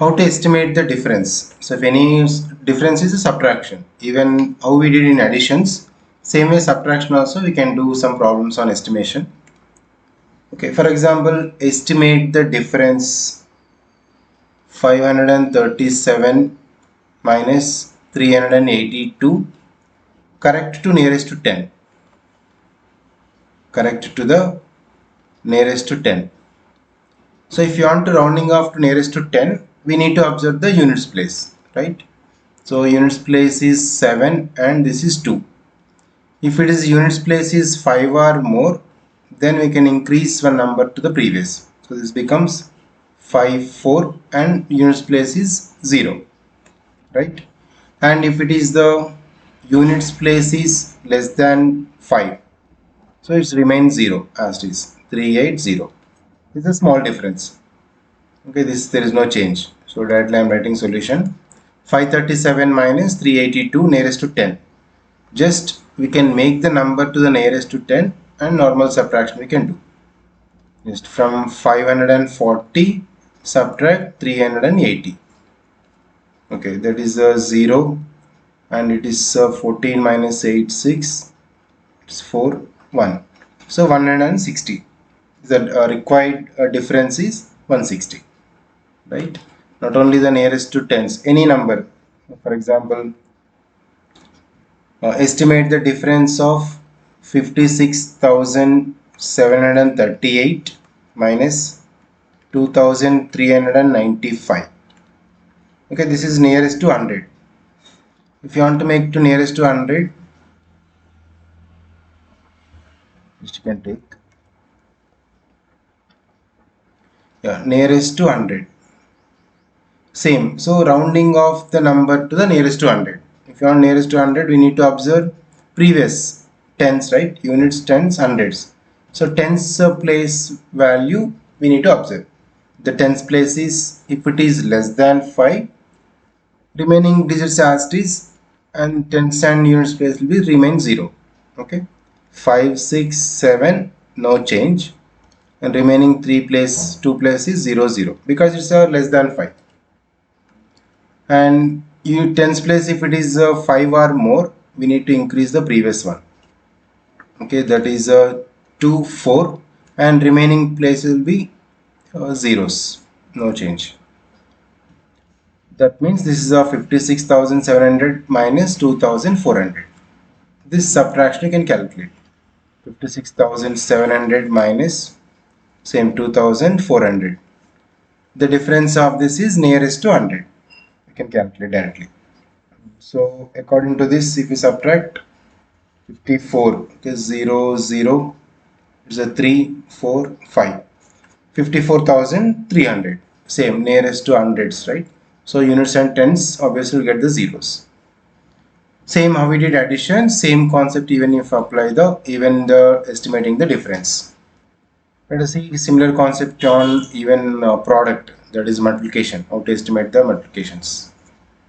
How to estimate the difference? So if any difference is a subtraction, even how we did in additions, same way subtraction also we can do some problems on estimation. Okay, for example, estimate the difference 537 minus 382, correct to nearest to 10, correct to the nearest to 10. So if you want to rounding off to nearest to 10, we need to observe the units place, right? So units place is 7 and this is 2. If it is units place is 5 or more, then we can increase one number to the previous. So this becomes 5, 4 and units place is 0, right? And if it is the units place is less than 5, so it remains 0 as it is 380. It's a small difference. Okay, this there is no change. So directly I am writing solution 537 minus 382 nearest to 10. Just we can make the number to the nearest to 10 and normal subtraction we can do. Just from 540 subtract 380. Okay, that is a 0 and it is 14 minus 8 6, it's 4 1. So 160. The required difference is 160. Right? Not only the nearest to tens, any number. For example, estimate the difference of 56,738 minus 2,395. Okay, this is nearest to 100. If you want to make to nearest to 100, which you can take. Yeah, nearest to 100. Same. So rounding off the number to the nearest to 100. If you want nearest to 100, we need to observe previous tens, right? Units, tens, hundreds. So tens place value we need to observe. The tens place is if it is less than 5, remaining digits as it is, and tens and units place will be remain 0. Okay, 5, 6, 7, no change, and remaining 2 place is 0, 0 because it's less than 5. And you tens place if it is 5 or more, we need to increase the previous one. Okay, that is 2, 4, and remaining place will be zeros, no change. That means this is 56,700 minus 2,400. This subtraction you can calculate. 56,700 minus same 2,400. The difference of this is nearest to 100. You can calculate directly. So according to this, if you subtract 54, okay, 0, 0, it's a 3, 4, 5. 54,300. Same, nearest to hundreds, right? So units and tens obviously will get the zeros. Same how we did addition, same concept even if apply the estimating the difference. Let us see similar concept on even product, that is multiplication, how to estimate the multiplications.